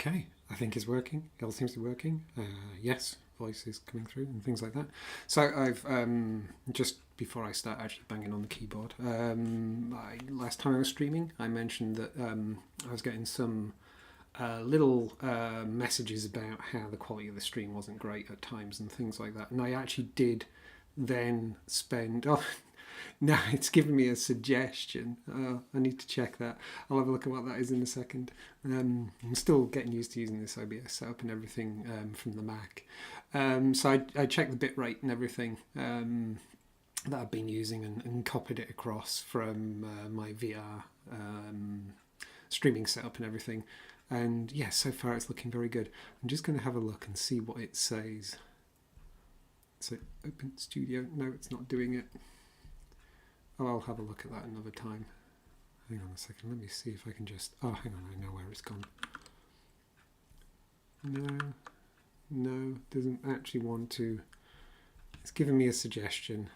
Okay, I think it's working. It all seems to be working. Yes, voice is coming through and things like that. So I've just before I start actually banging on the keyboard, last time I was streaming, I mentioned that I was getting some little messages about how the quality of the stream wasn't great at times and things like that. And I actually did then spend. Oh, now it's given me a suggestion. I need to check that. I'll have a look at what that is in a second. I'm still getting used to using this OBS setup and everything from the Mac. So I checked the bitrate and everything that I've been using and copied it across from my VR streaming setup and everything. And yeah, so far it's looking very good. I'm just going to have a look and see what it says. So open studio. No, it's not doing it. Oh, I'll have a look at that another time. Hang on a second. Let me see if I can just... Oh, hang on. I know where it's gone. No, doesn't actually want to... It's giving me a suggestion.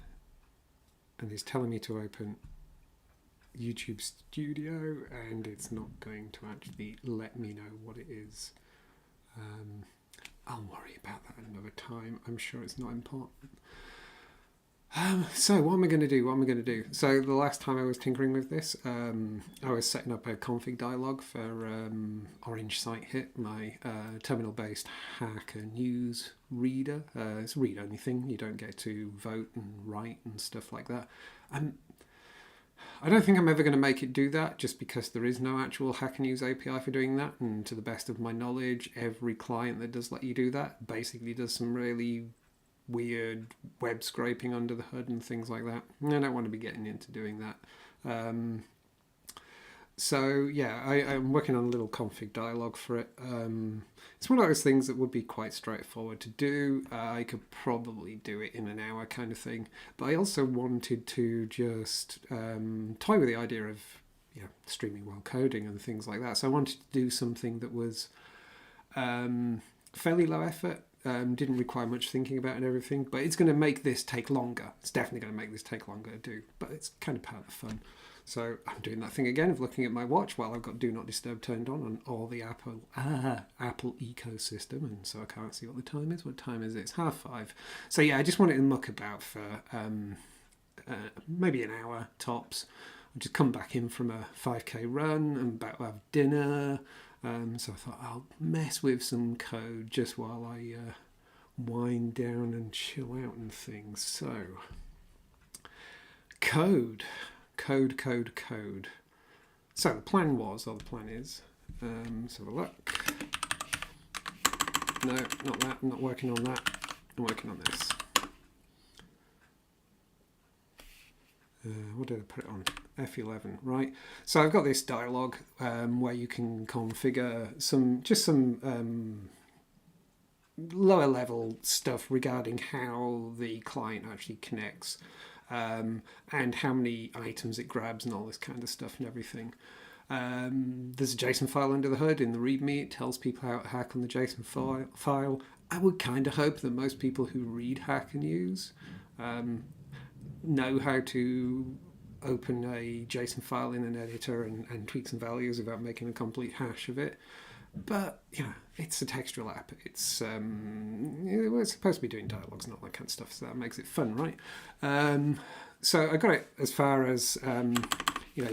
And it's telling me to open YouTube Studio. And it's not going to actually let me know what it is. I'll worry about that another time. I'm sure it's not important. So what am I going to do? So the last time I was tinkering with this, I was setting up a config dialog for OSHit, my terminal-based hacker news reader. It's a read-only thing. You don't get to vote and write and stuff like that. I don't think I'm ever going to make it do that, just because there is no actual Hacker News API for doing that. And to the best of my knowledge, every client that does let you do that basically does some really weird web scraping under the hood and things like that. I don't want to be getting into doing that. So yeah, I'm working on a little config dialog for it. It's one of those things that would be quite straightforward to do. I could probably do it in an hour kind of thing. But I also wanted to just toy with the idea of streaming while coding and things like that. So I wanted to do something that was fairly low effort. Didn't require much thinking about and everything, but it's going to make this take longer. It's definitely going to make this take longer to do, but it's kind of part of the fun. So I'm doing that thing again of looking at my watch while I've got Do Not Disturb turned on all the Apple ecosystem, and so I can't see what the time is. What time is it? It's 5:30. So yeah, I just wanted to muck about for maybe an hour tops. I'll just come back in from a 5k run and about to have dinner. So I thought I'll mess with some code just while I wind down and chill out and things. So, code. So the plan is, let's have a look. No, not that. I'm not working on that. I'm working on this. What did I put it on? F11, right? So I've got this dialog where you can configure some lower level stuff regarding how the client actually connects and how many items it grabs and all this kind of stuff and everything. There's a JSON file under the hood in the README. It tells people how to hack on the JSON file. I would kind of hope that most people who read Hacker News know how to open a JSON file in an editor and tweak some values without making a complete hash of it. But, it's a textual app. It's we're supposed to be doing dialogues and all that kind of stuff, so that makes it fun, right? So I got it as far as, you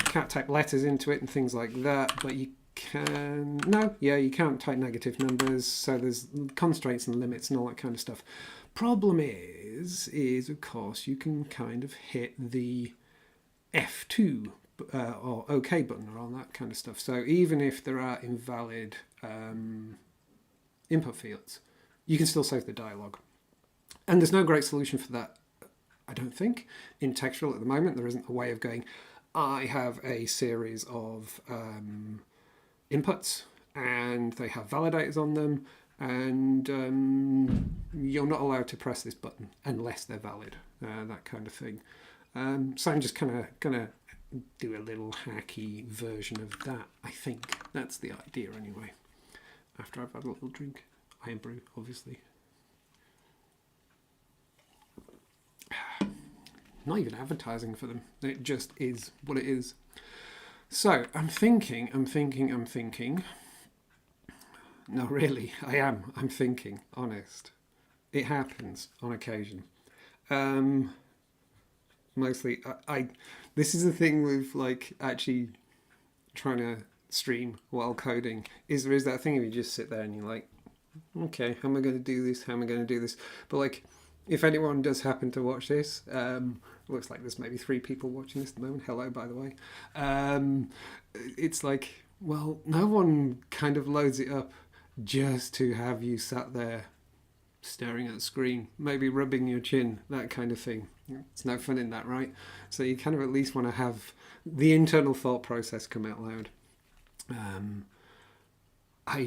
can't type letters into it and things like that, but you can't type negative numbers, so there's constraints and limits and all that kind of stuff. Problem is of course you can kind of hit the F2 or OK button or all that kind of stuff. So even if there are invalid input fields, you can still save the dialog. And there's no great solution for that, I don't think. In textual at the moment, there isn't a way of going, I have a series of inputs and they have validators on them, and you're not allowed to press this button unless they're valid, that kind of thing. So I'm just kind of going to do a little hacky version of that, I think. That's the idea anyway. After I've had a little drink. Iron brew, obviously. Not even advertising for them. It just is what it is. So I'm thinking. No, really, I am. I'm thinking, honest. It happens on occasion. Um, Mostly, this is the thing with like actually trying to stream while coding. Is there is that thing if you just sit there and you're like, okay, how am I going to do this? How am I going to do this? But like, if anyone does happen to watch this, looks like there's maybe 3 people watching this at the moment. Hello, by the way. It's like, well, no one kind of loads it up just to have you sat there staring at the screen, maybe rubbing your chin, that kind of thing. It's no fun in that, right? So you kind of at least want to have the internal thought process come out loud. I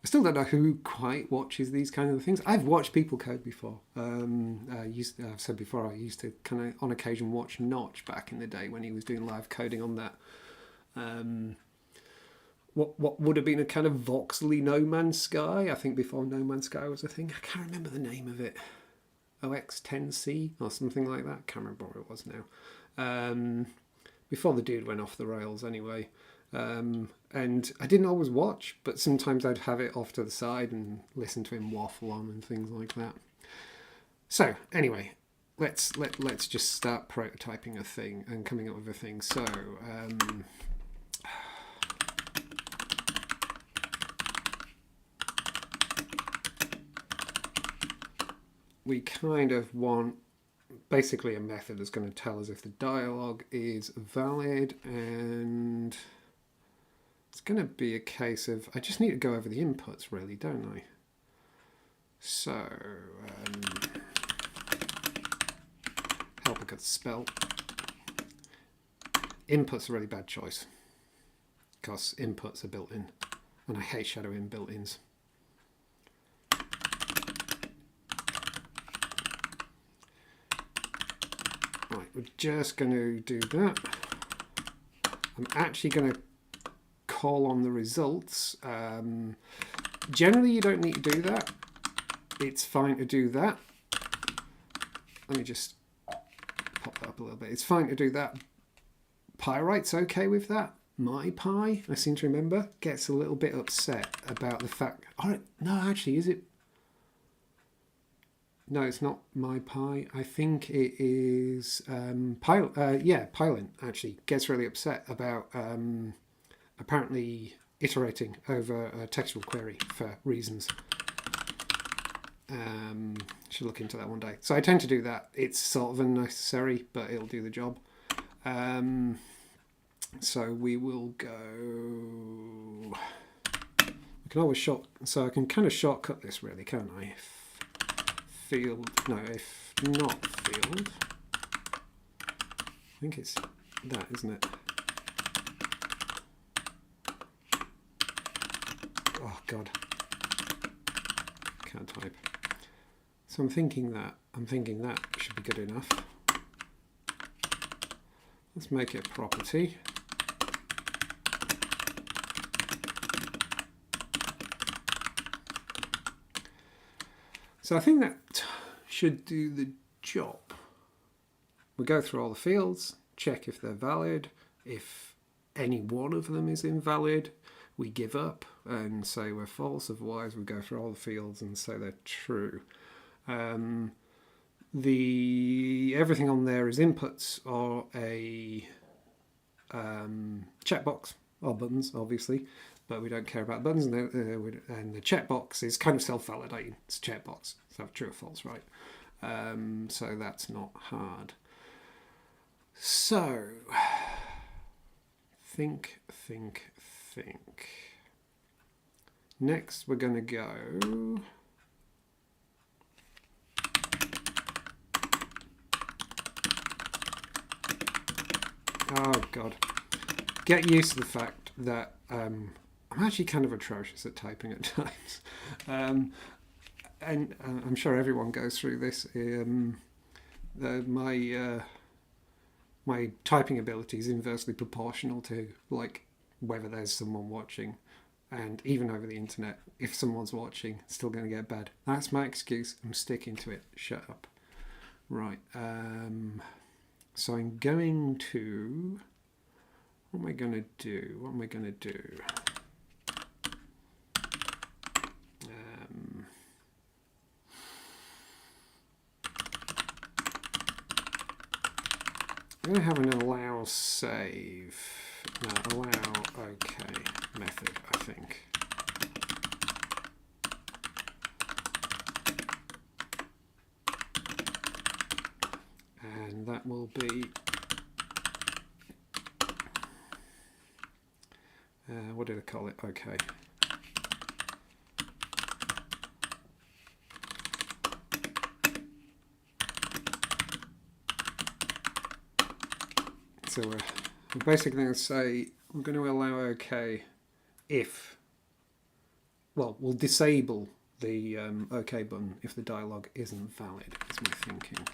still don't know who quite watches these kind of things. I've watched people code before. I've said before I used to kind of on occasion watch Notch back in the day when he was doing live coding on that. What would have been a kind of voxely No Man's Sky, I think before No Man's Sky was a thing. I can't remember the name of it. OX10C or something like that. Can't remember what it was now. Before the dude went off the rails anyway. And I didn't always watch, but sometimes I'd have it off to the side and listen to him waffle on and things like that. So anyway, let's just start prototyping a thing and coming up with a thing. So we kind of want basically a method that's going to tell us if the dialogue is valid, and it's going to be a case of I just need to go over the inputs really, don't I? So help I got spell. Input's a really bad choice because inputs are built in, and I hate shadowing built-ins. Right, we're just going to do that. I'm actually going to call on the results. Generally, you don't need to do that. It's fine to do that. Let me just pop that up a little bit. It's fine to do that. Pyrite's okay with that. My Pi, I seem to remember, gets a little bit upset about the fact... Oh, no, actually, is it... No, it's not My Pi. I think it is... Pylon, actually, gets really upset about apparently iterating over a textual query for reasons. Should look into that one day. So I tend to do that. It's sort of unnecessary, but it'll do the job. So we will go... I can always so I can kind of shortcut this really, can't I? If not field. I think it's that, isn't it? Oh God, can't type. So I'm thinking that should be good enough. Let's make it a property. So I think that should do the job. We go through all the fields, check if they're valid. If any one of them is invalid, we give up and say we're false. Otherwise, we go through all the fields and say they're true. Everything on there is inputs or a checkbox or buttons, obviously. But we don't care about buttons, and the checkbox is kind of self-validating. It's a checkbox, so true or false, right? So that's not hard. So, think. Next, we're going to go... Oh, God. Get used to the fact that... I'm actually kind of atrocious at typing at times. And I'm sure everyone goes through this. My typing ability is inversely proportional to like whether there's someone watching. And even over the internet, if someone's watching, it's still going to get bad. That's my excuse. I'm sticking to it. Shut up. Right. So I'm going to... What am I going to do? I'm going to have an allow save, no, allow OK method, I think. And that will be, what did I call it? OK. So we're basically going to say we're going to allow OK if, well, we'll disable the OK button if the dialog isn't valid, is my thinking.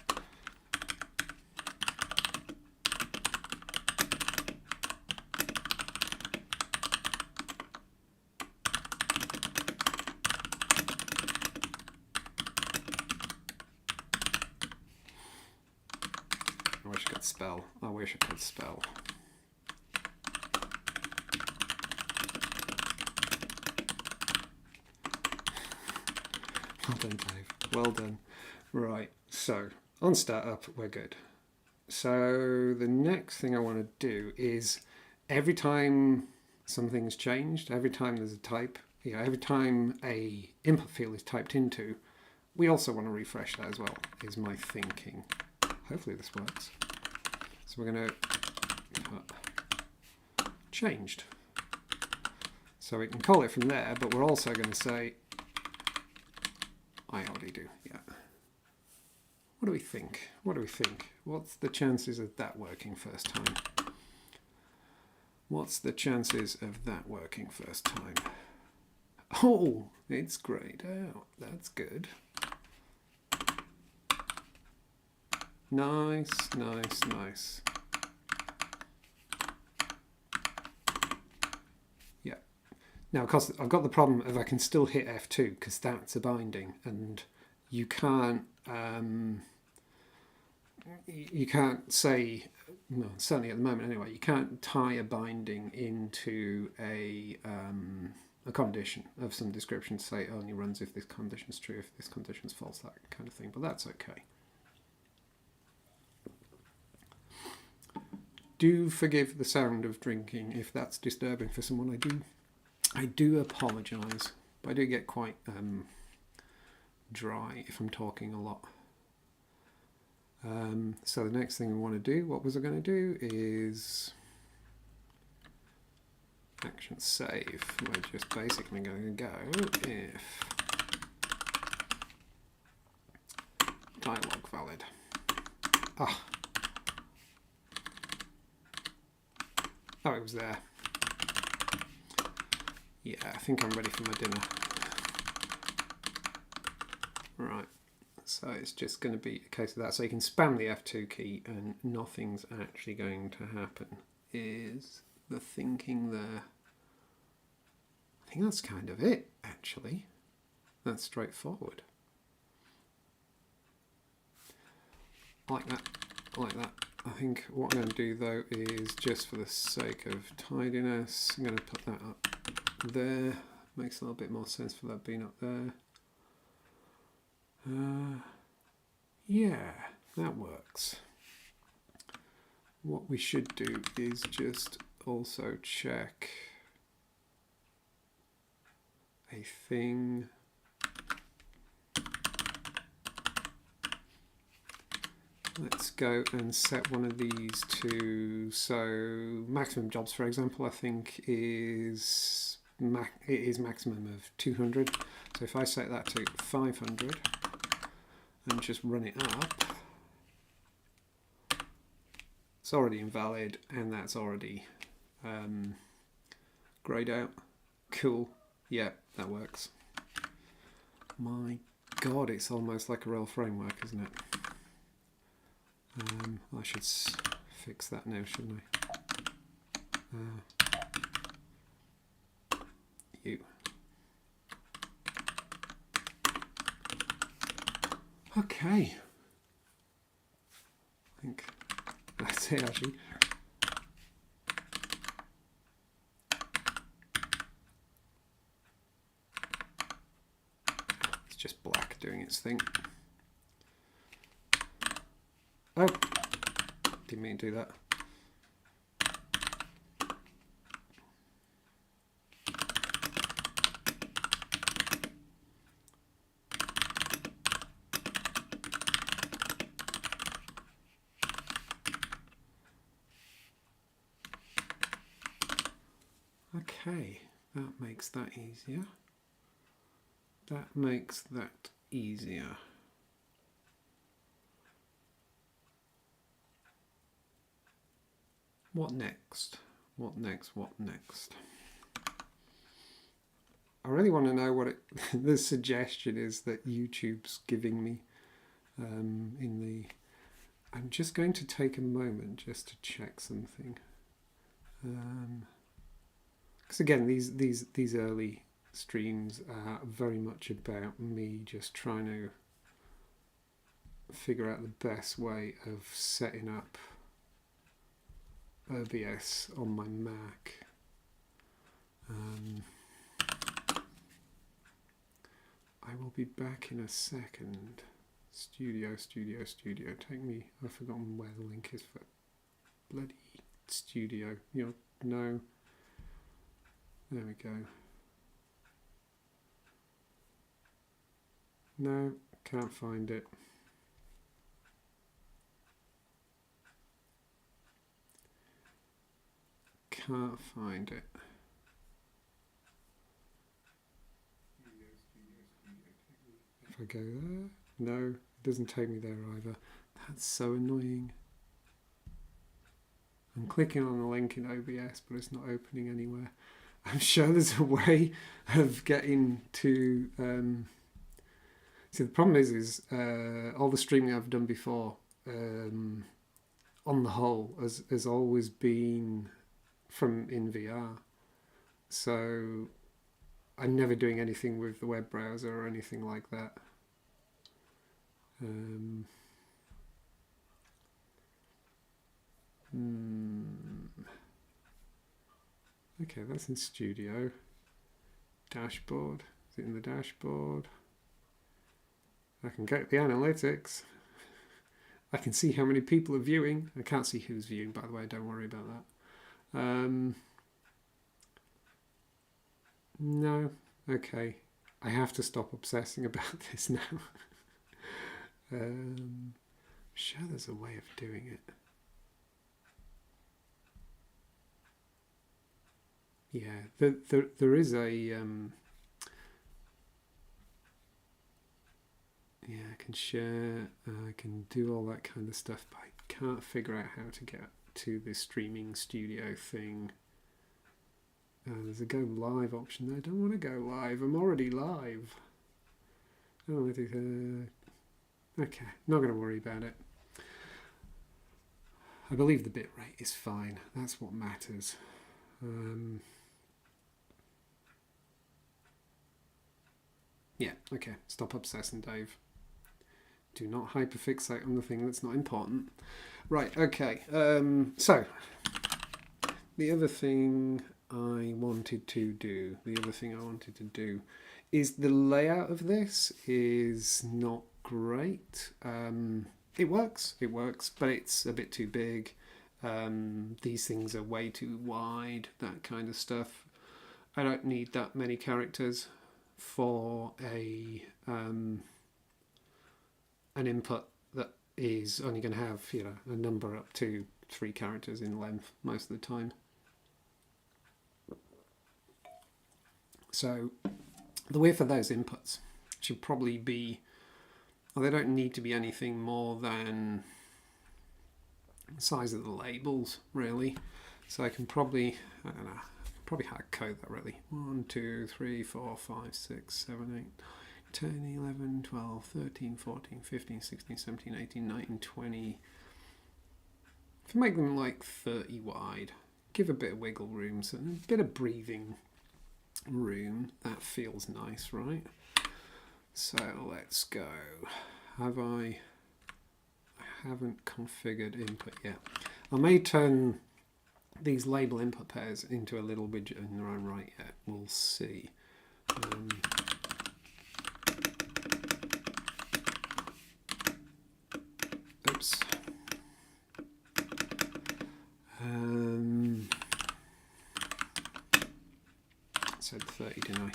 I wish I could spell. I wish I could spell. Well done, Dave. Well done. Right, so on startup, we're good. So the next thing I want to do is every time something's changed, every time there's a type, every time a input field is typed into, we also want to refresh that as well, is my thinking. Hopefully this works. So we're going to put changed. So we can call it from there, but we're also going to say, I already do, yeah. What do we think? What do we think? What's the chances of that working first time? What's the chances of that working first time? Oh, it's grayed out. That's good. Nice, nice, nice. Yeah. Now, of course, I've got the problem of I can still hit F2 because that's a binding, and you can't say, no, certainly at the moment anyway, you can't tie a binding into a condition of some description to say it only runs if this condition is true, if this condition is false, that kind of thing, but that's okay. Do forgive the sound of drinking if that's disturbing for someone. I do apologise, but I do get quite dry if I'm talking a lot. So the next thing we want to do, what was I going to do, is action save. We're just basically going to go if dialog valid. Ah. Oh, it was there. Yeah, I think I'm ready for my dinner. Right, so it's just going to be a case of that. So you can spam the F2 key and nothing's actually going to happen, is the thinking there. I think that's kind of it, actually. That's straightforward. I like that, I like that. I think what I'm going to do though is, just for the sake of tidiness, I'm going to put that up there. Makes a little bit more sense for that being up there. Yeah, that works. What we should do is just also check a thing. Let's go and set one of these to, so maximum jobs, for example, I think is maximum of 200. So if I set that to 500 and just run it up, it's already invalid and that's already grayed out. Cool. Yeah, that works. My God, it's almost like a real framework, isn't it? I should fix that now, shouldn't I? You. Okay. I think that's it, actually. It's just black doing its thing. Oh, didn't mean to do that. Okay, that makes that easier. That makes that easier. What next? What next? What next? I really want to know what it, the suggestion is that YouTube's giving me in the... I'm just going to take a moment just to check something. Because again, these early streams are very much about me just trying to figure out the best way of setting up OBS on my Mac. I will be back in a second. Studio. Take me. I've forgotten where the link is for bloody studio. You know, there we go. No, can't find it. Can't find it. If I go there, no, it doesn't take me there either. That's so annoying. I'm clicking on the link in OBS, but it's not opening anywhere. I'm sure there's a way of getting to... See, the problem is all the streaming I've done before, on the whole, has always been from in VR. So I'm never doing anything with the web browser or anything like that. Okay, that's in Studio. Dashboard. Is it in the dashboard? I can get the analytics. I can see how many people are viewing. I can't see who's viewing, by the way. Don't worry about that. No. Okay. I have to stop obsessing about this now. I'm sure there's a way of doing it. Yeah, there is a... yeah, I can share, I can do all that kind of stuff, but I can't figure out how to get to the streaming studio thing. There's a go live option there. I don't want to go live. I'm already live. Oh, okay, not going to worry about it. I believe the bitrate is fine. That's what matters. Yeah, okay. Stop obsessing, Dave. Do not hyperfixate on the thing that's not important. Right, okay. So, the other thing I wanted to do, is the layout of this is not great. It works, but it's a bit too big. These things are way too wide, that kind of stuff. I don't need that many characters for an input that is only going to have, you know, a number up to 3 characters in length most of the time. So the width of those inputs should probably be, well, they don't need to be anything more than the size of the labels, really. So I can probably, I don't know, probably hard code that really. 1, 2, 3, 4, 5, 6, 7, 8, 10, 11, 12, 13, 14, 15, 16, 17, 18, 19, 20. If I make them like 30 wide, give a bit of wiggle room, so a bit of breathing room, that feels nice, right? So let's go. I haven't configured input yet. I may turn these label input pairs into a little widget in their own right yet. We'll see. Oops. said 30, didn't I?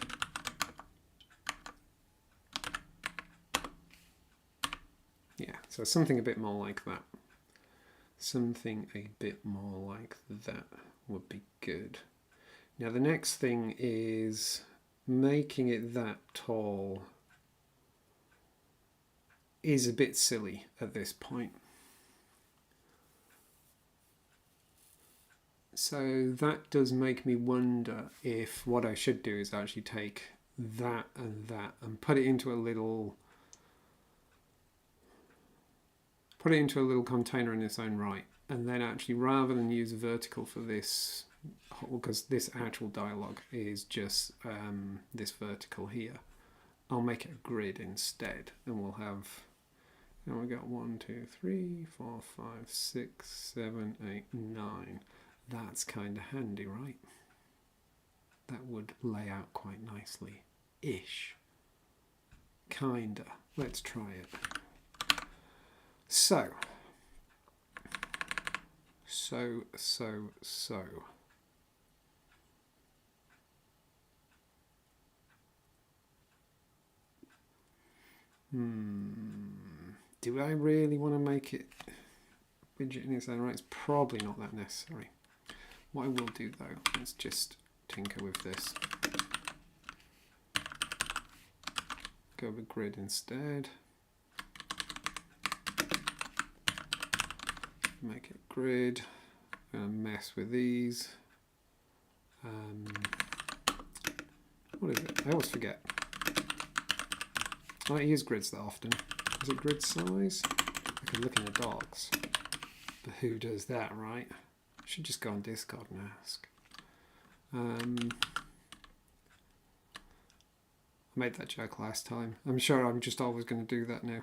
Yeah, so something a bit more like that. Something a bit more like that would be good. Now the next thing is making it that tall is a bit silly at this point. So that does make me wonder if what I should do is actually take that and put it into a little container in its own right, and then actually, rather than use vertical for this, because this actual dialogue is just this vertical here, I'll make it a grid instead, and we'll have, and we got 1, 2, 3, 4, 5, 6, 7, 8, 9. That's kind of handy, right? That would lay out quite nicely ish. Kinda. Let's try it. So. Do I really want to make it widget in its own right? It's probably not that necessary. What I will do though is just tinker with this. Go with grid instead. Make it grid. I'm going to mess with these. What is it? I always forget. I don't use grids that often. Is it grid size? I could look in the docs. But who does that, right? I should just go on Discord and ask. I made that joke last time. I'm sure I'm just always going to do that now.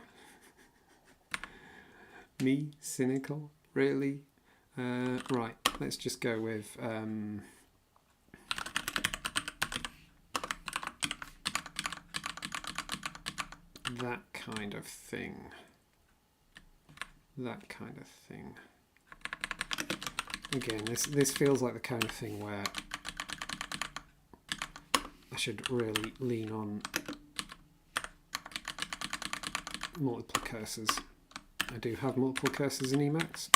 Me? Cynical? Really? Right, let's just go with that kind of thing. That kind of thing. Again, this feels like the kind of thing where I should really lean on multiple cursors. I do have multiple cursors in Emacs,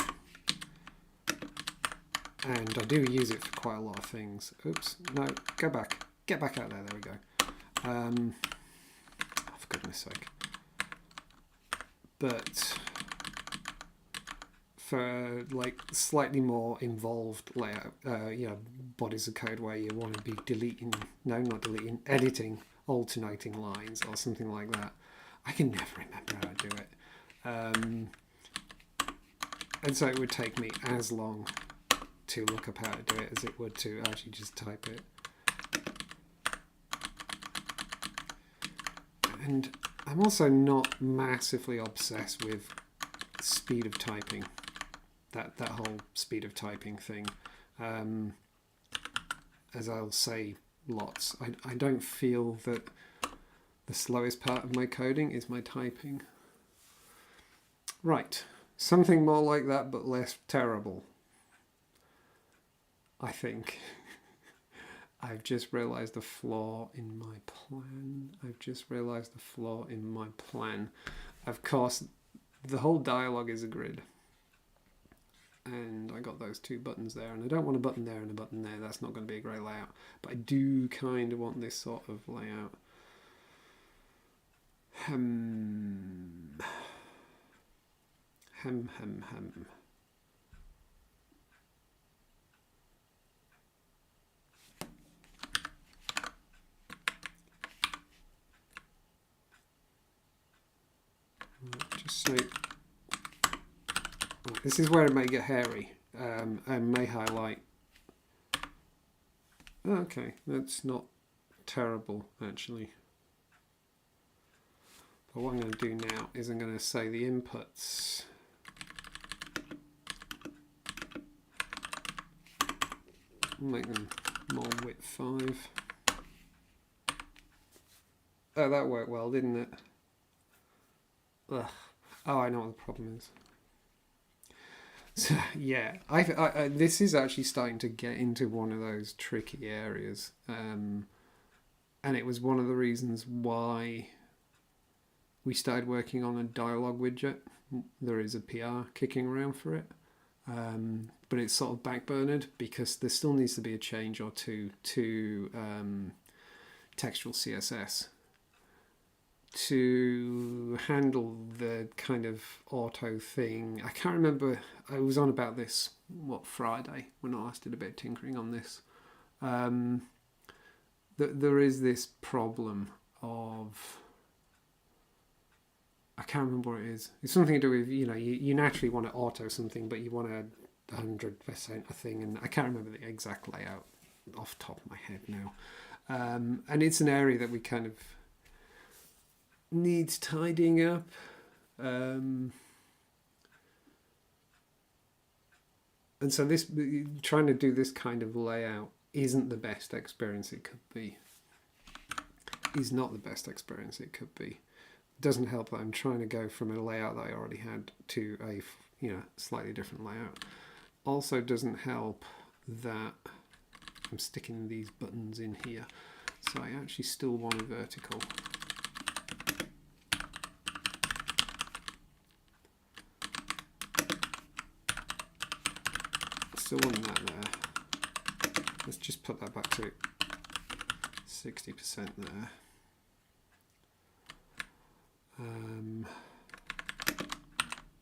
and I do use it for quite a lot of things. Oops, no, go back. Get back out there, there we go. Oh, for goodness sake. But for like slightly more involved layout, bodies of code where you want to be editing alternating lines or something like that. I can never remember how to do it. And so it would take me as long to look up how to do it as it would to actually just type it. And I'm also not massively obsessed with speed of typing, that whole speed of typing thing. As I'll say lots, I don't feel that the slowest part of my coding is my typing. Right, something more like that but less terrible, I think. I've just realised a flaw in my plan. Of course, the whole dialogue is a grid. And I got those two buttons there, and I don't want a button there and a button there. That's not going to be a great layout. But I do kind of want this sort of layout. Just say, this is where it may get hairy and may highlight. Okay, that's not terrible actually. But what I'm going to do now is I'm going to say the inputs make them more width 5. Oh, that worked well, didn't it? Ugh. Oh, I know what the problem is. So, yeah, I this is actually starting to get into one of those tricky areas. and it was one of the reasons why we started working on a dialogue widget. There is a PR kicking around for it, but it's sort of backburnered because there still needs to be a change or two to textual CSS to handle the kind of auto thing. I can't remember, I was on about this, Friday, when I last did a bit of tinkering on this. There is this problem of, I can't remember what it is. It's something to do with, you naturally want to auto something, but you want a 100% a thing, and I can't remember the exact layout off the top of my head now. And it's an area that we kind of needs tidying up. And so this, trying to do this kind of layout isn't the best experience it could be. Is not the best experience it could be. It doesn't help that I'm trying to go from a layout that I already had to a slightly different layout. Also doesn't help that I'm sticking these buttons in here. So I actually still want a vertical. Still want that there. Let's just put that back to 60% there.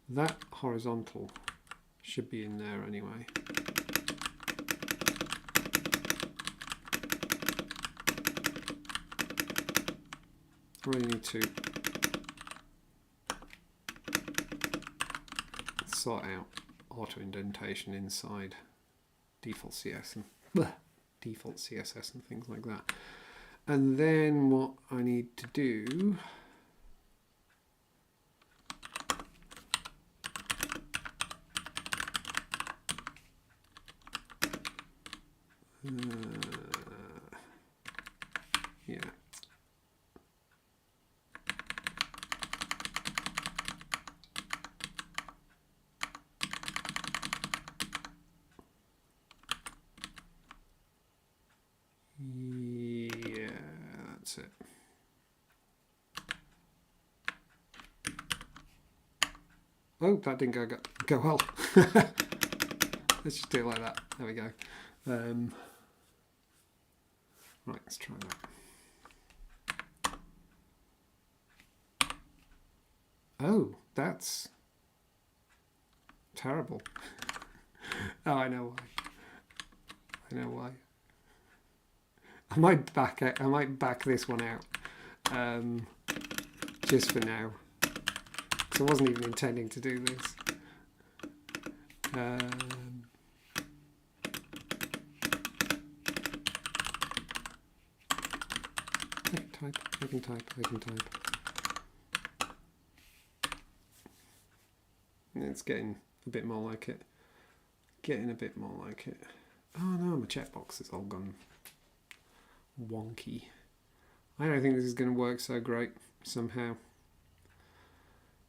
That horizontal should be in there anyway. I really need to sort out auto indentation inside default CS and default CSS and things like that. And then what I need to do yeah. Yeah, that's it. Oh, that didn't go well. Let's just do it like that. There we go. Right, let's try that. Oh, that's terrible. Oh, I know why. I know why. I might back this one out, just for now, because I wasn't even intending to do this. I can type. It's getting a bit more like it. Oh no, my checkbox has all gone wonky. I don't think this is going to work so great somehow.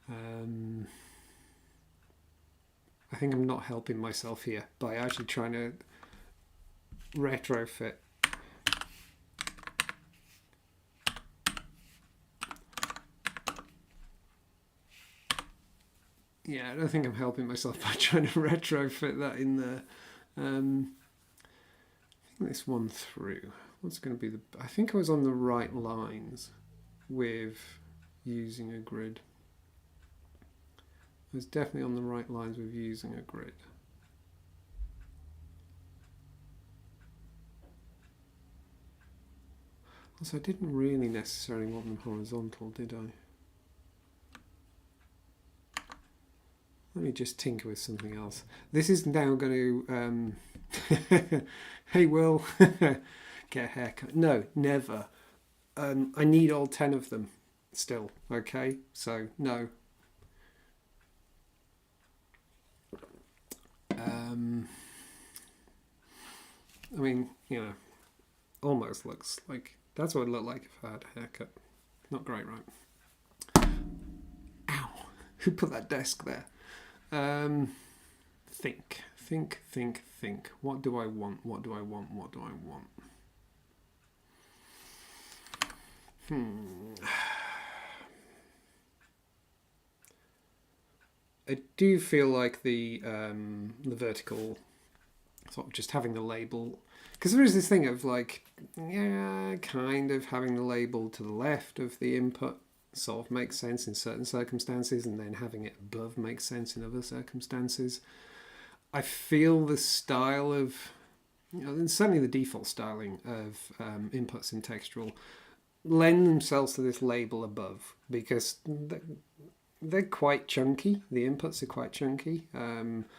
I think I'm not helping myself here by actually trying to retrofit. Yeah, I don't think I'm helping myself by trying to retrofit that in there. I think this one through. What's going to be I think I was on the right lines with using a grid. I was definitely on the right lines with using a grid. Also, I didn't really necessarily want them horizontal, did I? Let me just tinker with something else. This is now going to... Hey, Will, get a haircut. No, never. I need all 10 of them still, okay? So, no. I mean, almost looks like... That's what it looked like if I had a haircut. Not great, right? Ow! Who put that desk there? Think. What do I want? I do feel like the vertical, sort of just having the label, because there is this thing of like, yeah, kind of having the label to the left of the input sort of makes sense in certain circumstances, and then having it above makes sense in other circumstances. I feel the style of, and certainly the default styling of inputs in textual lend themselves to this label above, because they're quite chunky. The inputs are quite chunky,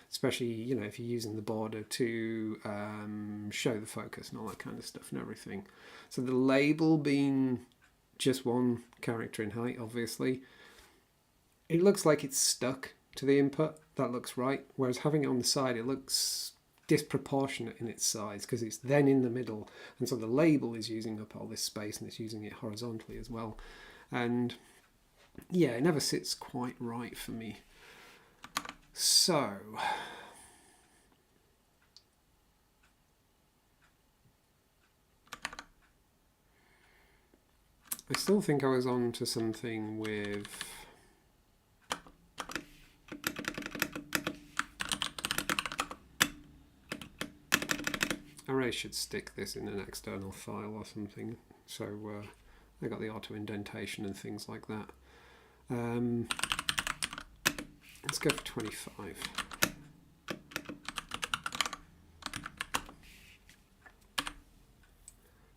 especially if you're using the border to show the focus and all that kind of stuff and everything. So the label being just one character in height, obviously, it looks like it's stuck to the input. That looks right. Whereas having it on the side, it looks disproportionate in its size because it's then in the middle, and so the label is using up all this space and it's using it horizontally as well. And yeah, it never sits quite right for me. So I still think I was on to something with I really should stick this in an external file or something, so I got the auto indentation and things like that. Let's go for 25.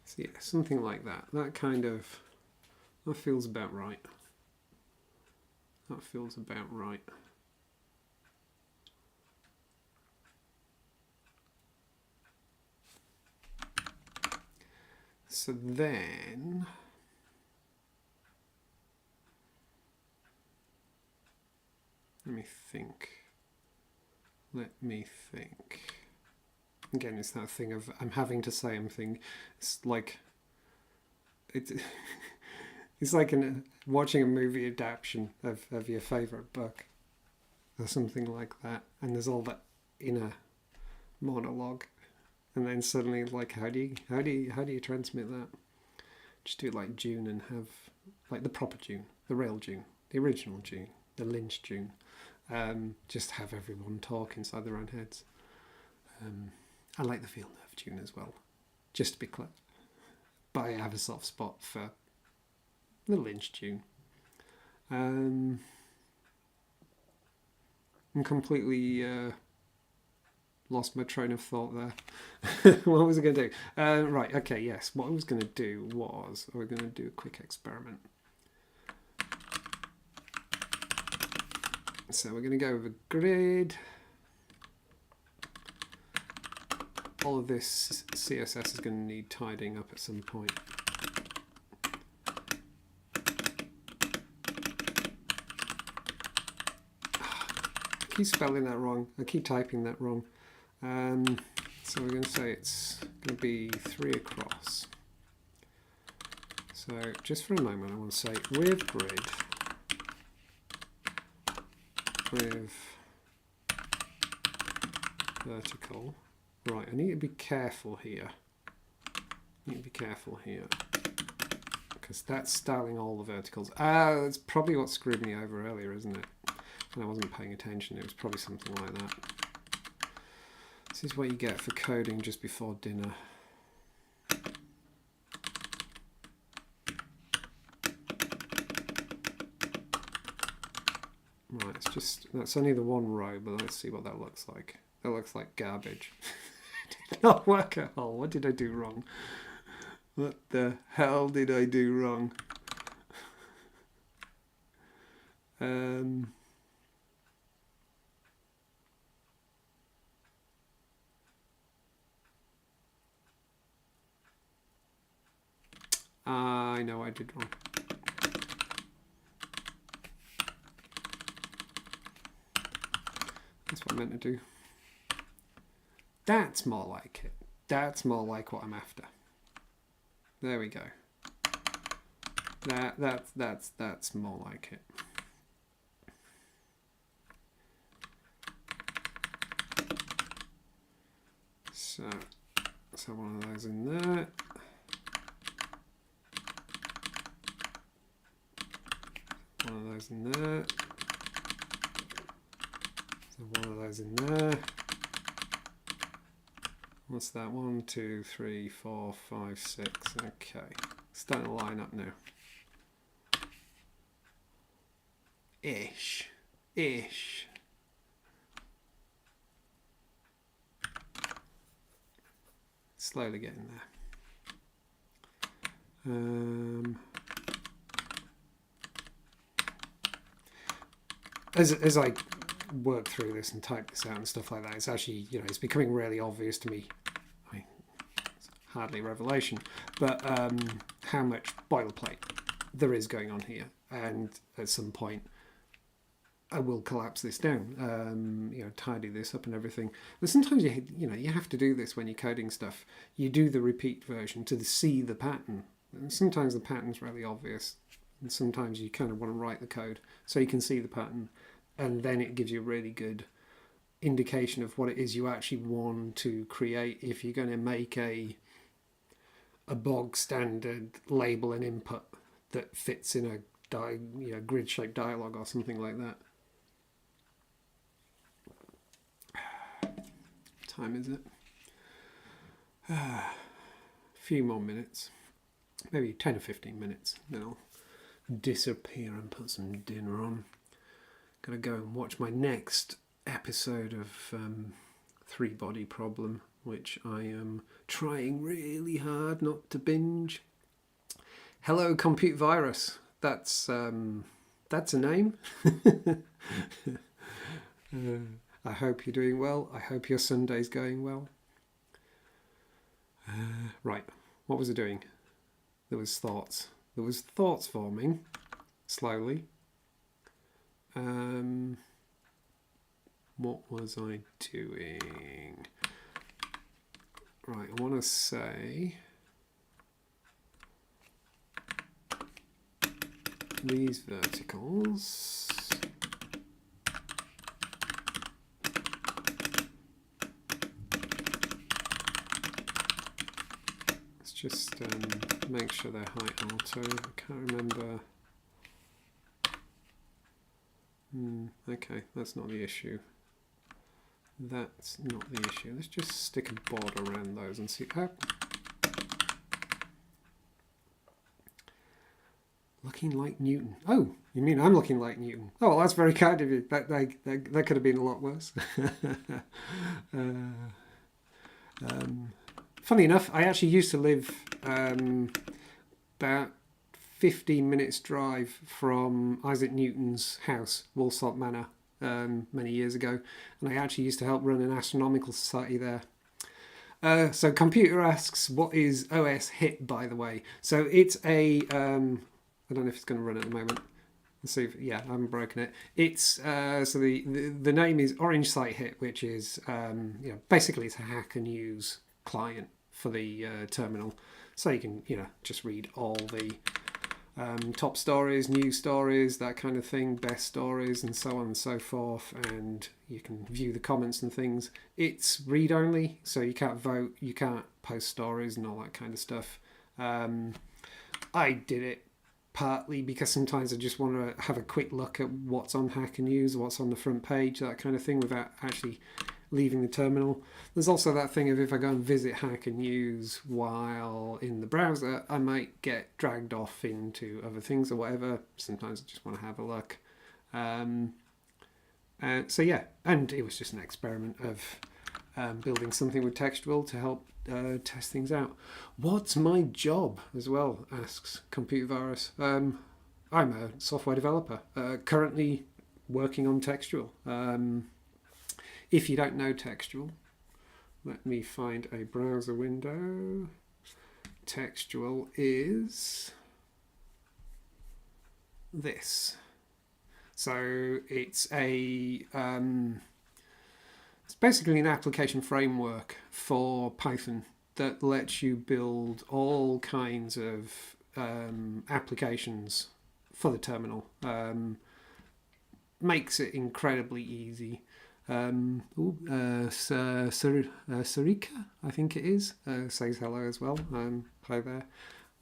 So yeah, something like that. That feels about right. That feels about right. So then let me think. Again, it's that thing of I'm having to say something. It's like it's like watching a movie adaptation of your favourite book or something like that, and there's all that inner monologue, and then suddenly like how do you transmit that? Just do it like Dune and have like the proper Dune, the real Dune, the original Dune, the Lynch Dune. Just have everyone talk inside their own heads. I like the Villeneuve Dune as well, just to be clear. But I have a soft spot for the Lynch Dune. I'm completely lost my train of thought there. What was I going to do? Right, okay, yes. What I was going to do was, we're going to do a quick experiment. So we're going to go with a grid. All of this CSS is going to need tidying up at some point. I keep spelling that wrong. I keep typing that wrong. So we're going to say it's going to be 3 across. So just for a moment, I want to say with grid, with vertical. Right, I need to be careful here. Because that's styling all the verticals. That's probably what screwed me over earlier, isn't it? And I wasn't paying attention. It was probably something like that. This is what you get for coding just before dinner. Right, that's only the one row, but let's see what that looks like. That looks like garbage. Did not work at all. What did I do wrong? What the hell did I do wrong? I know I did wrong. That's what I meant to do. That's more like it. That's more like what I'm after. There we go. That's more like it. So one of those in there. those in there. So one of those in there. What's that? 1, 2, 3, 4, 5, 6. Okay. Starting to line up now. Ish. Slowly getting there. As I work through this and type this out and stuff like that, it's actually, it's becoming really obvious to me. I mean, it's hardly a revelation, but how much boilerplate there is going on here, and at some point I will collapse this down, tidy this up and everything. But sometimes you have to do this when you're coding stuff. You do the repeat version to see the pattern. And sometimes the pattern's really obvious, and sometimes you kind of want to write the code so you can see the pattern, and then it gives you a really good indication of what it is you actually want to create if you're going to make a bog standard label and input that fits in a grid-shaped dialogue or something like that. What time is it? A few more minutes, maybe 10 or 15 minutes, then I'll disappear and put some dinner on. Gotta go and watch my next episode of Three Body Problem, which I am trying really hard not to binge. Hello, Compute Virus. That's a name. I hope you're doing well. I hope your Sunday's going well. Right, what was I doing? There was thoughts. There was thoughts forming slowly. What was I doing? Right, I want to say these verticals. Let's just make sure they're height auto. I can't remember. Okay, that's not the issue. That's not the issue. Let's just stick a border around those and see. Oh. Looking like Newton. Oh, you mean I'm looking like Newton? Oh, well, that's very kind of you. That could have been a lot worse. Funny enough, I actually used to live about 15 minutes drive from Isaac Newton's house, Woolsthorpe Manor, many years ago, and I actually used to help run an astronomical society there. So Computer asks, what is OSHit, by the way? So it's a, I don't know if it's going to run at the moment. Let's see if, yeah, I haven't broken it. It's, so the name is Orange Site Hit, which is, basically it's a hack and use client for the terminal. So you can, just read all the top stories, news stories, that kind of thing, best stories, and so on and so forth, and you can view the comments and things. It's read only, so you can't vote, you can't post stories and all that kind of stuff. I did it partly because sometimes I just want to have a quick look at what's on Hacker News, what's on the front page, that kind of thing, without actually leaving the terminal. There's also that thing of if I go and visit Hacker News while in the browser, I might get dragged off into other things or whatever. Sometimes I just want to have a look. So yeah, and it was just an experiment of building something with Textual to help test things out. What's my job as well, asks Computer Virus. I'm a software developer, currently working on Textual. If you don't know Textual, let me find a browser window. Textual is this. So it's it's basically an application framework for Python that lets you build all kinds of applications for the terminal. Makes it incredibly easy. Sarika, I think it is, says hello as well. Hi there.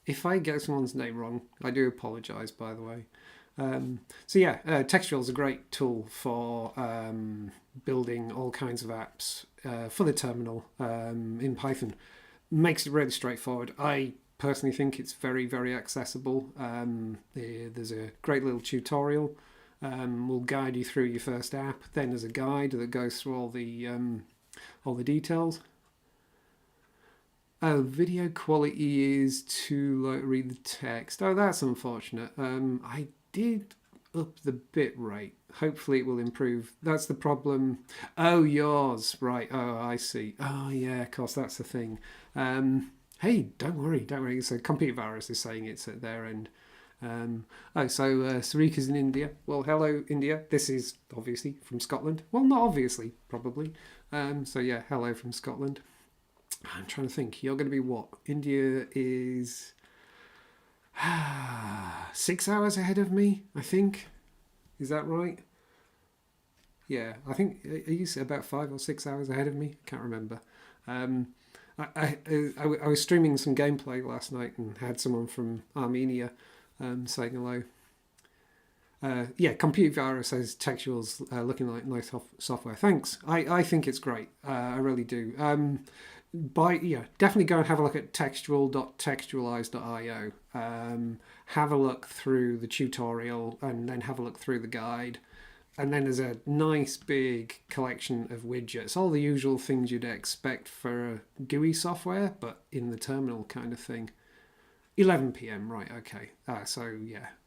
If I get someone's name wrong, I do apologise, by the way. So yeah, Textual is a great tool for building all kinds of apps for the terminal in Python. Makes it really straightforward. I personally think it's very, very accessible. There's a great little tutorial. Will guide you through your first app. Then there's a guide that goes through all the details. Oh, video quality is too low to read the text. Oh, that's unfortunate. I did up the bit rate. Hopefully it will improve. That's the problem. Oh, yours. Right. Oh, I see. Oh, yeah, of course, that's the thing. Hey, don't worry. So Computer Virus is saying it's at their end. Sarika's in India. Well, hello, India. This is obviously from Scotland. Well, not obviously, probably. Hello from Scotland. I'm trying to think. You're going to be what? India is 6 hours ahead of me, I think. Is that right? Yeah, I think are you about 5 or 6 hours ahead of me? I can't remember. I was streaming some gameplay last night and had someone from Armenia saying hello. Computer Virus says Textual's looking like nice software. Thanks. I think it's great. I really do. Definitely go and have a look at textual.textualize.io. Have a look through the tutorial and then have a look through the guide. And then there's a nice big collection of widgets, all the usual things you'd expect for GUI software, but in the terminal kind of thing. 11 p.m. Right? Okay.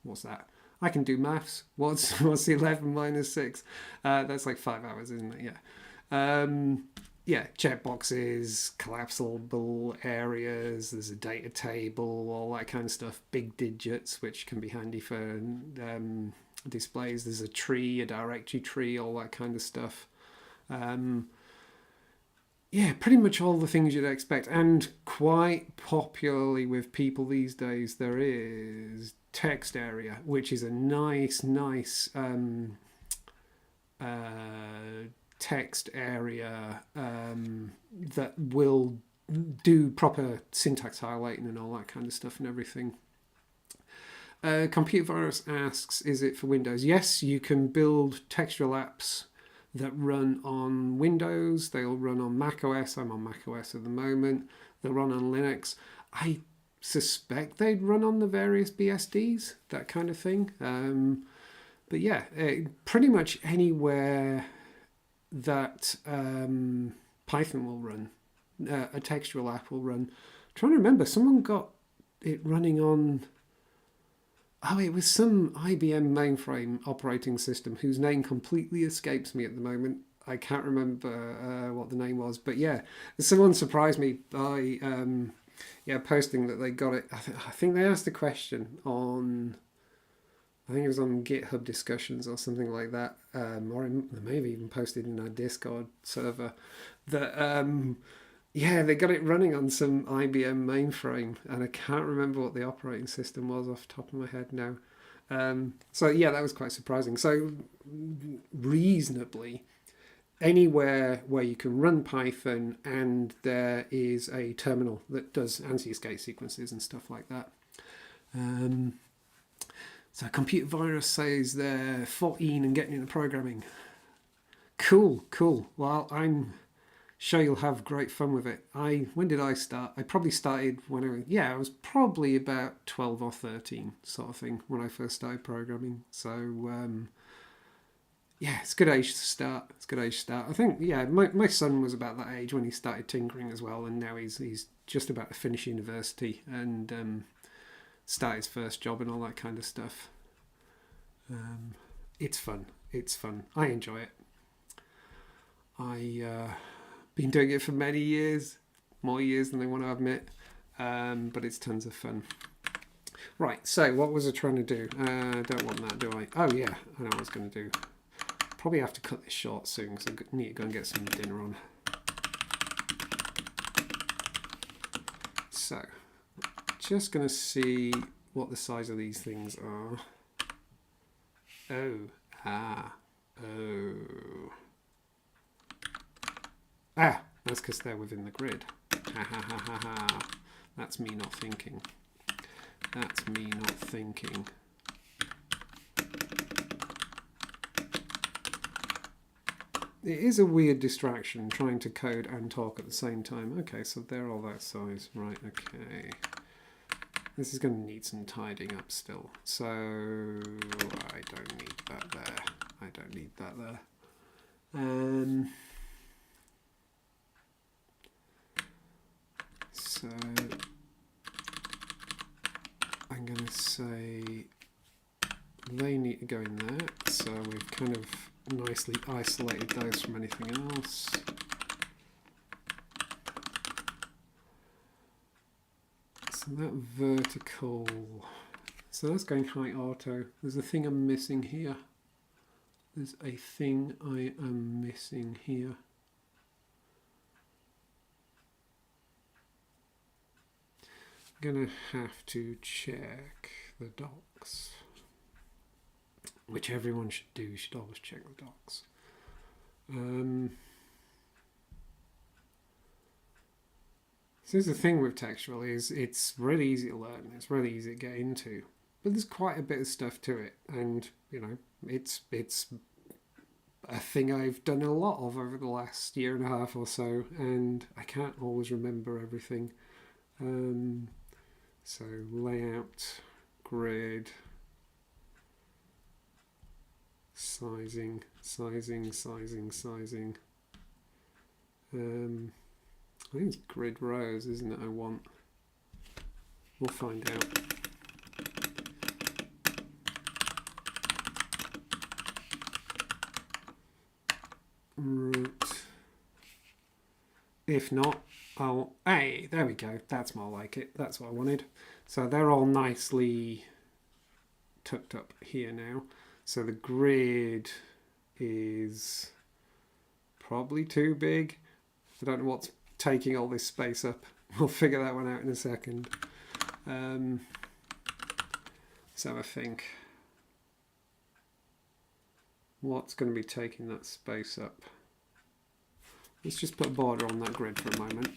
What's that? I can do maths. What's 11 minus 6? That's like 5 hours, isn't it? Yeah. Checkboxes, collapsible areas. There's a data table, all that kind of stuff. Big digits, which can be handy for displays. There's a tree, a directory tree, all that kind of stuff. Pretty much all the things you'd expect. And quite popularly with people these days, there is text area, which is a nice text area that will do proper syntax highlighting and all that kind of stuff and everything. Computer Virus asks, is it for Windows? Yes, you can build textual apps that run on Windows. They'll run on Mac OS. I'm on Mac OS at the moment. They'll run on Linux. I suspect they'd run on the various BSDs, that kind of thing. Pretty much anywhere that Python will run, a textual app will run. I'm trying to remember, someone got it running on... Oh, it was some IBM mainframe operating system whose name completely escapes me at the moment. I can't remember what the name was, but yeah, someone surprised me by posting that they got it. I think they asked a question on, I think it was on GitHub discussions or something like that, or maybe even posted in our Discord server that. They got it running on some IBM mainframe, and I can't remember what the operating system was off the top of my head now. That was quite surprising. So, reasonably, anywhere where you can run Python and there is a terminal that does anti-escape sequences and stuff like that. So, Computer Virus says they're 14 and getting into programming. Cool. Well, I'm sure you'll have great fun with it. When did I start? I probably started when I was probably about 12 or 13 sort of thing when I first started programming. So it's a good age to start. I think my son was about that age when he started tinkering as well, and now he's just about to finish university and start his first job and all that kind of stuff. It's fun. I enjoy it. Been doing it for many years, more years than they want to admit, but it's tons of fun. Right, so what was I trying to do? Don't want that, do I? Oh yeah, I know what I was going to do. Probably have to cut this short soon because I need to go and get some dinner on. So, just going to see what the size of these things are. That's because they're within the grid. That's me not thinking. it is a weird distraction trying to code and talk at the same time. Okay, so they're all that size. Right, okay. This is going to need some tidying up still. So I don't need that there. I don't need that there. So I'm going to say they need to go in there. So we've kind of nicely isolated those from anything else. So that vertical, so that's going height auto. There's a thing I'm missing here. There's a thing I am missing here. I'm going to have to check the docs, which everyone should do. You should always check the docs. So here's the thing with textual is it's really easy to learn. It's really easy to get into, but there's quite a bit of stuff to it, and you know it's a thing I've done a lot of over the last year and a half or so, and I can't always remember everything. So layout, grid, sizing. I think it's grid rows, isn't it? I want. We'll find out. Right. If not, I'll. Hey, there we go. That's more like it. That's what I wanted. So they're all nicely tucked up here now. So the grid is probably too big. I don't know what's taking all this space up. We'll figure that one out in a second. So I think what's going to be taking that space up? Let's just put a border on that grid for a moment.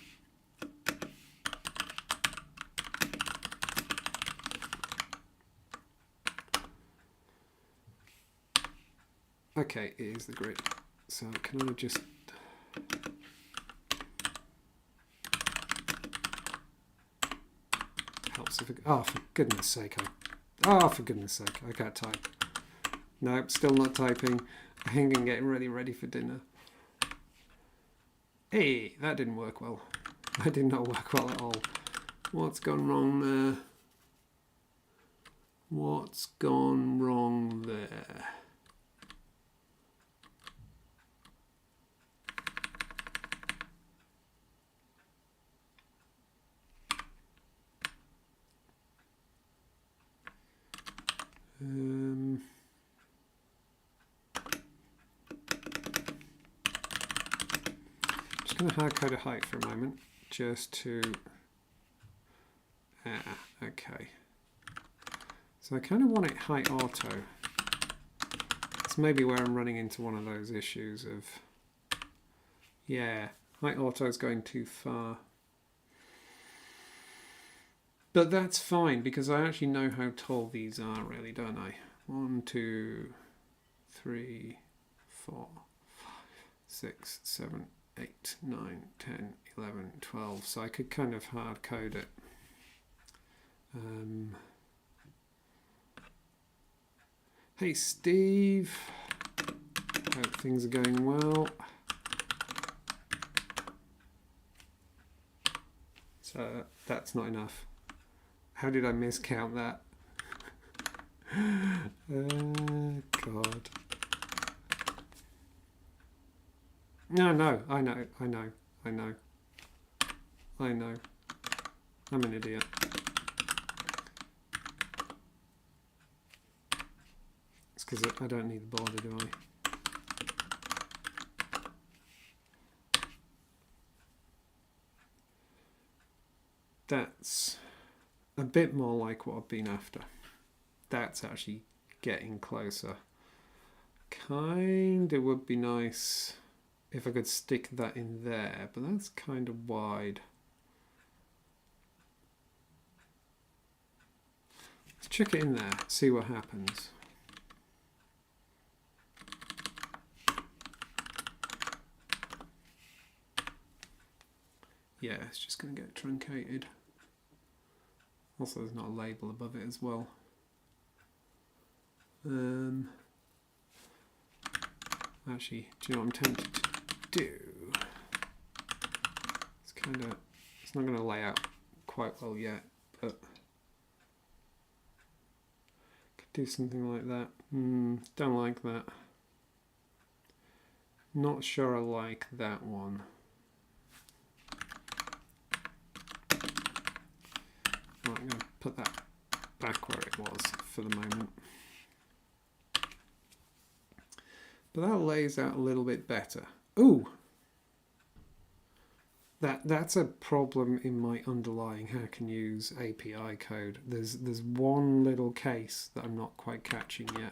Okay, it is the grid. So can I just helps if it, oh for goodness sake for goodness sake, I can't type. Nope, still not typing. I think I'm getting ready for dinner. Hey, that didn't work well. That did not work well at all. What's gone wrong there? What's gone wrong there? Just going to hard code a height for a moment, just to. Okay. So I kind of want it height auto. It's maybe where I'm running into one of those issues of, yeah, height auto is going too far. But that's fine because I actually know how tall these are, really, don't I? 1, 2, 3, 4, 5, 6, 7, 8, 9, 10, 11, 12. So I could kind of hard code it. Hey Steve, hope things are going well. So that's not enough. How did I miscount that? God. No, I know. I'm an idiot. It's because I don't need the border, do I? That's a bit more like what I've been after. That's actually getting closer. Kinda would be nice if I could stick that in there, but that's kind of wide. Let's check it in there, see what happens. yeah, it's just going to get truncated. Also, there's not a label above it as well. Actually, do you know what I'm tempted to do? It's not going to lay out quite well yet, but could do something like that. Don't like that. Not sure I like that one. Right, I'm going to put that back where it was for the moment. But that lays out a little bit better. Ooh! That's a problem in my underlying hack and use API code. There's one little case that I'm not quite catching yet.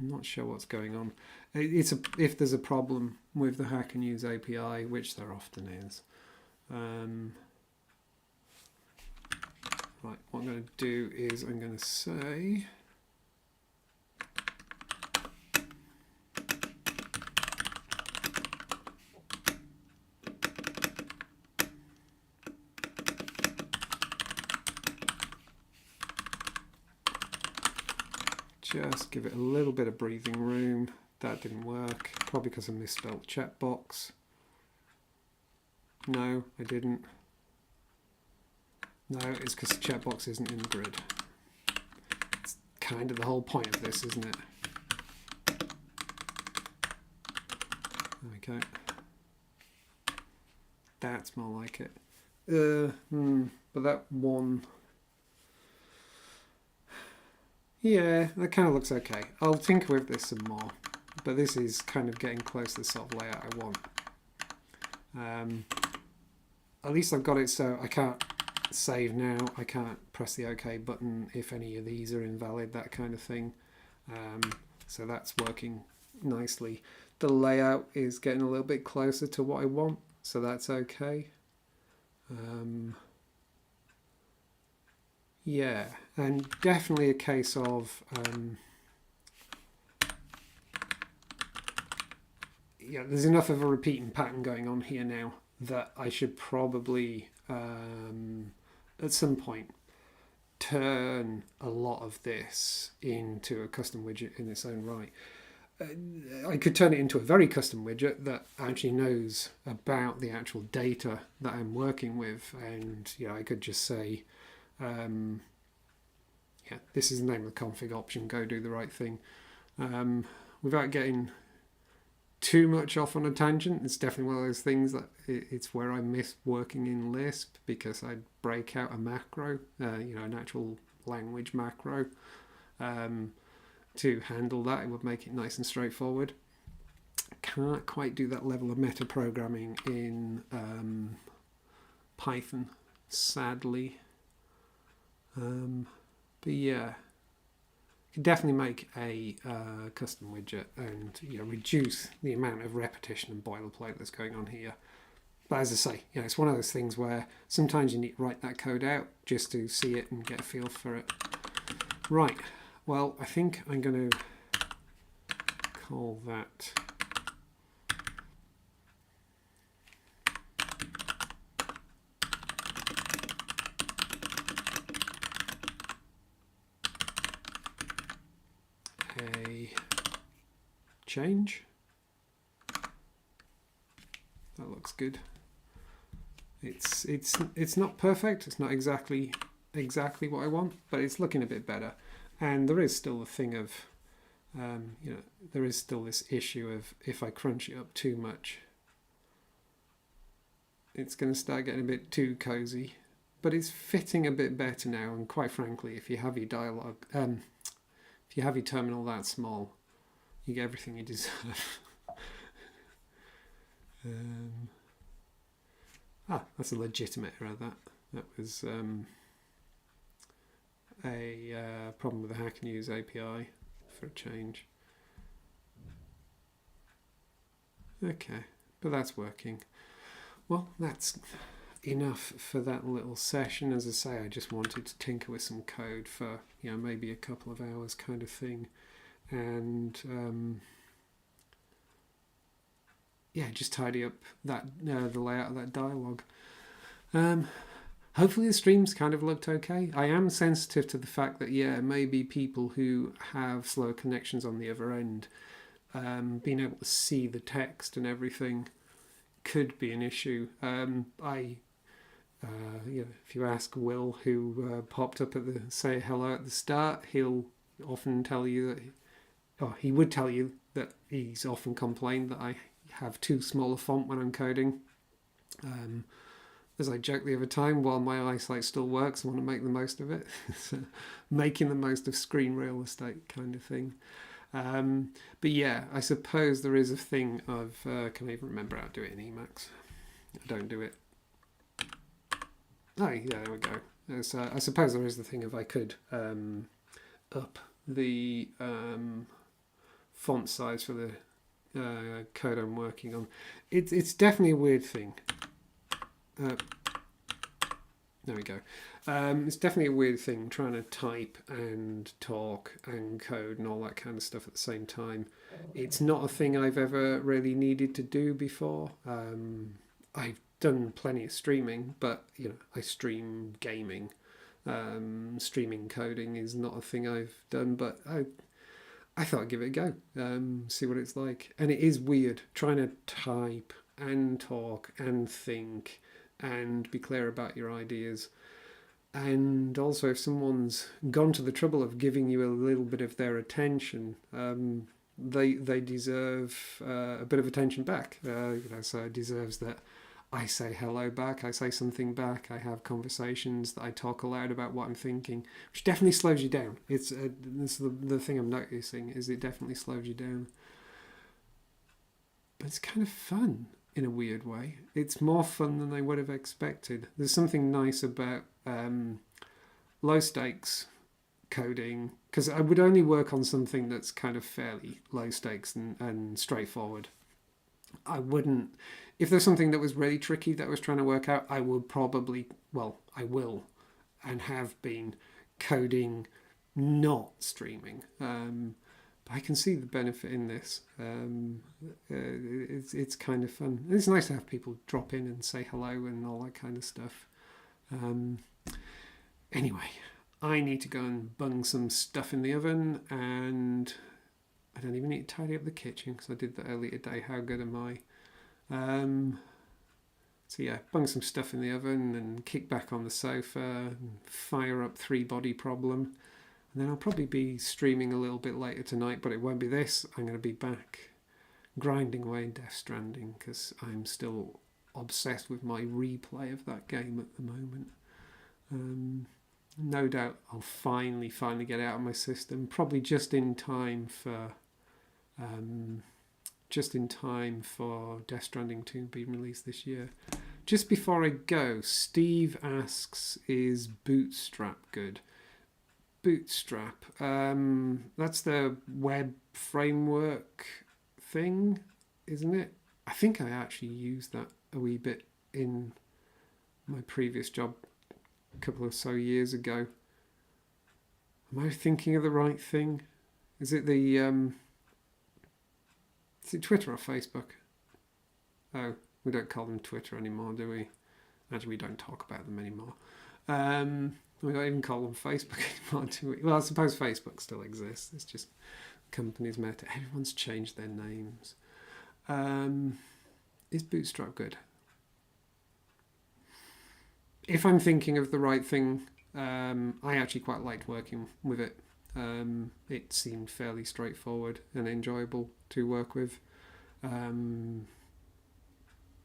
I'm not sure what's going on. If there's a problem with the hack and use API, which there often is. Right, what I'm going to do is I'm going to say just give it a little bit of breathing room. That didn't work, probably because I misspelled checkbox. No, I didn't. No, it's because the checkbox isn't in the grid. It's kind of the whole point of this, isn't it? There we go. That's more like it. But that one... Yeah, that kind of looks okay. I'll tinker with this some more. But this is kind of getting close to the sort of layout I want. At least I've got it so I can't save now. I can't press the OK button if any of these are invalid, that kind of thing. So that's working nicely. The layout is getting a little bit closer to what I want, so that's okay. Yeah, and definitely a case of yeah, there's enough of a repeating pattern going on here now that I should probably at some point turn a lot of this into a custom widget in its own right. I could turn it into a very custom widget that actually knows about the actual data that I'm working with, and I could just say yeah, this is the name of the config option, go do the right thing. Without getting too much off on a tangent, it's definitely one of those things that it's where I miss working in Lisp, because I'd break out a macro, an actual language macro to handle that. It would make it nice and straightforward. Can't quite do that level of meta programming in Python, sadly. But yeah, you can definitely make a custom widget and reduce the amount of repetition and boilerplate that's going on here. But as I say, it's one of those things where sometimes you need to write that code out just to see it and get a feel for it. Right, well, I think I'm going to call that a change. That looks good. It's not perfect. It's not exactly what I want, but it's looking a bit better. And there is still a thing of there is still this issue of if I crunch it up too much, it's going to start getting a bit too cozy. But it's fitting a bit better now, and quite frankly, if you have your dialogue, if you have your terminal that small, you get everything you deserve. That's a legitimate error. That was a problem with the hack and use API for a change. Okay, but that's working. Well, that's enough for that little session. As I say, I just wanted to tinker with some code for maybe a couple of hours kind of thing, and yeah, just tidy up that the layout of that dialogue. Um, Hopefully the streams kind of looked okay. I am sensitive to the fact that, yeah, maybe people who have slower connections on the other end, being able to see the text and everything could be an issue. If you ask Will, who popped up at the say hello at the start, he'll often tell you that, he would tell you that he's often complained that I have too small a font when I'm coding. As I joked the other time, while my eyesight still works, I want to make the most of it. So, making the most of screen real estate kind of thing. But yeah, I suppose there is a thing of, can I even remember how to do it in Emacs? I don't do it. Oh, yeah, there we go. So I suppose there is the thing of I could up the font size for the code I'm working on. It's definitely a weird thing. There we go. It's definitely a weird thing trying to type and talk and code and all that kind of stuff at the same time. It's not a thing I've ever really needed to do before. I've done plenty of streaming, but I stream gaming. Streaming coding is not a thing I've done, but I thought I'd give it a go, see what it's like. And it is weird trying to type and talk and think and be clear about your ideas. And also, if someone's gone to the trouble of giving you a little bit of their attention, they deserve a bit of attention back. So it deserves that I say hello back, I say something back, I have conversations, that I talk aloud about what I'm thinking, which definitely slows you down. It's the thing I'm noticing, is it definitely slows you down. But it's kind of fun in a weird way. It's more fun than I would have expected. There's something nice about low stakes coding, because I would only work on something that's kind of fairly low stakes and straightforward. I wouldn't, if there's something that was really tricky that I was trying to work out, I would probably, I will and have been coding, not streaming. But I can see the benefit in this. It's kind of fun. It's nice to have people drop in and say hello and all that kind of stuff. Anyway, I need to go and bung some stuff in the oven, and I don't even need to tidy up the kitchen because I did that earlier today. How good am I? So yeah, bung some stuff in the oven and kick back on the sofa and fire up Three Body Problem. And then I'll probably be streaming a little bit later tonight, but it won't be this. I'm going to be back grinding away in Death Stranding because I'm still obsessed with my replay of that game at the moment. No doubt I'll finally get it out of my system, probably just in time for Death Stranding 2 being released this year. Just before I go, Steve asks, is Bootstrap good? Bootstrap, that's the web framework thing, isn't it? I think I actually used that a wee bit in my previous job a couple of so years ago. Am I thinking of the right thing? Is it is it Twitter or Facebook? Oh, we don't call them Twitter anymore, do we? Actually, we don't talk about them anymore. We don't even call them Facebook anymore, do we? Well, I suppose Facebook still exists. It's just companies meta. Everyone's changed their names. Is Bootstrap good? If I'm thinking of the right thing, I actually quite liked working with it. It seemed fairly straightforward and enjoyable to work with.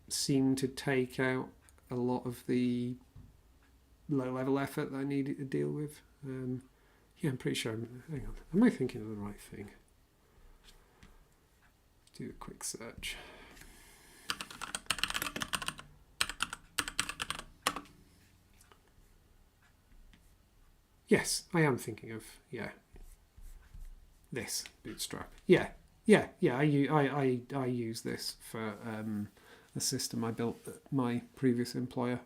Seemed to take out a lot of the low-level effort that I needed to deal with. Yeah, I'm pretty sure. Hang on, am I thinking of the right thing? Do a quick search. Yes, I am thinking of this Bootstrap. Yeah. I use this for a system I built at my previous employer.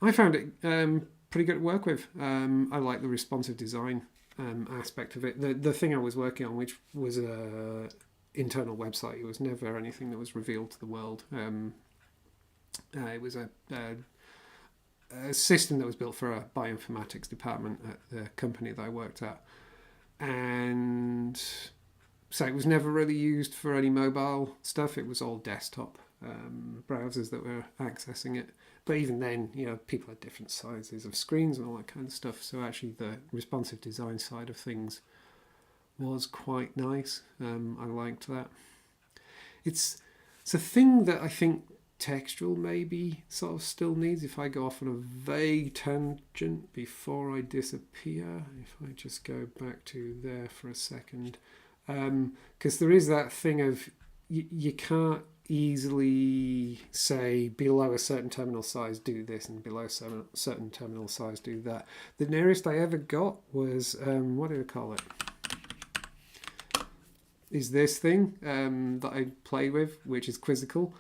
I found it pretty good to work with. I like the responsive design aspect of it. The thing I was working on, which was a internal website, it was never anything that was revealed to the world. It was a system that was built for a bioinformatics department at the company that I worked at, and so it was never really used for any mobile stuff. It was all desktop browsers that were accessing it. But even then, people had different sizes of screens and all that kind of stuff. So actually, the responsive design side of things was quite nice. I liked that. It's a thing that I think textual maybe sort of still needs. If I go off on a vague tangent before I disappear, if I just go back to there for a second, because there is that thing of you can't easily say below a certain terminal size do this and below a certain terminal size do that. The nearest I ever got was what do I call it? Is this thing that I play with, which is Quizzical,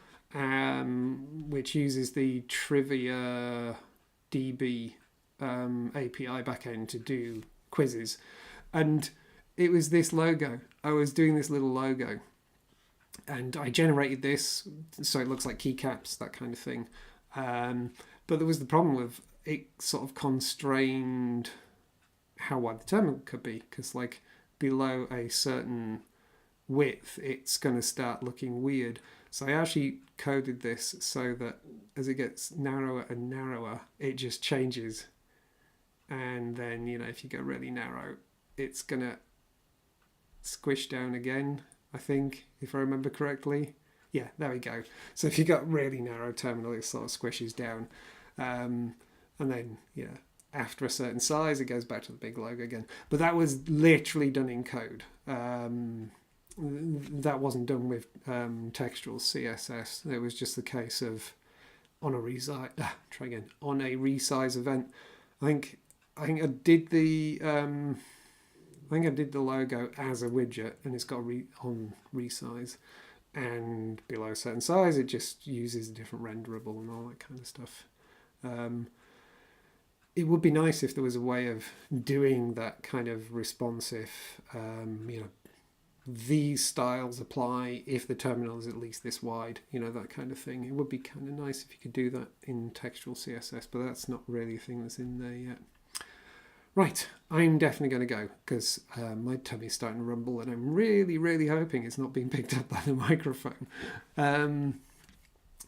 which uses the Trivia DB API backend to do quizzes, and it was this logo. I was doing this little logo, and I generated this so it looks like keycaps, that kind of thing. But there was the problem with it sort of constrained how wide the terminal could be, because like below a certain width, it's going to start looking weird. So I actually coded this so that as it gets narrower and narrower, it just changes. And then, if you go really narrow, it's going to squish down again, I think, if I remember correctly. Yeah, there we go. So if you got really narrow terminal, it sort of squishes down. And then, after a certain size, it goes back to the big logo again. But that was literally done in code. That wasn't done with textual CSS. It was just the case of on a resize. On a resize event. I think I did the logo as a widget, and it's got on resize, and below a certain size, it just uses a different renderable and all that kind of stuff. It would be nice if there was a way of doing that kind of responsive, these styles apply if the terminal is at least this wide, that kind of thing. It would be kind of nice if you could do that in textual CSS, but that's not really a thing that's in there yet. Right, I'm definitely going to go because my tummy's starting to rumble, and I'm really, really hoping it's not being picked up by the microphone.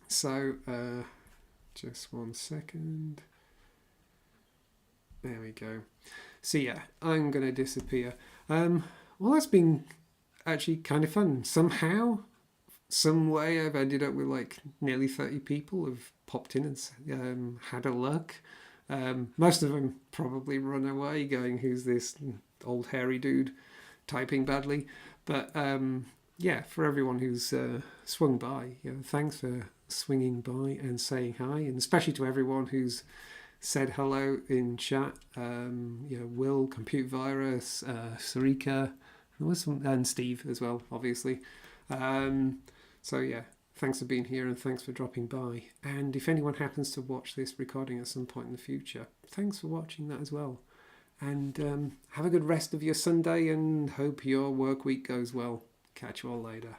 So just 1 second. There we go. So yeah, I'm going to disappear. Well, that's been actually kind of fun. Somehow, some way, I've ended up with like nearly 30 people have popped in and had a look. Most of them probably run away going, who's this old hairy dude typing badly? But yeah, for everyone who's swung by, thanks for swinging by and saying hi, and especially to everyone who's said hello in chat. Will, Compute Virus, Sarika, and Steve as well, obviously. So yeah, thanks for being here and thanks for dropping by. And if anyone happens to watch this recording at some point in the future, thanks for watching that as well. And have a good rest of your Sunday and hope your work week goes well. Catch you all later.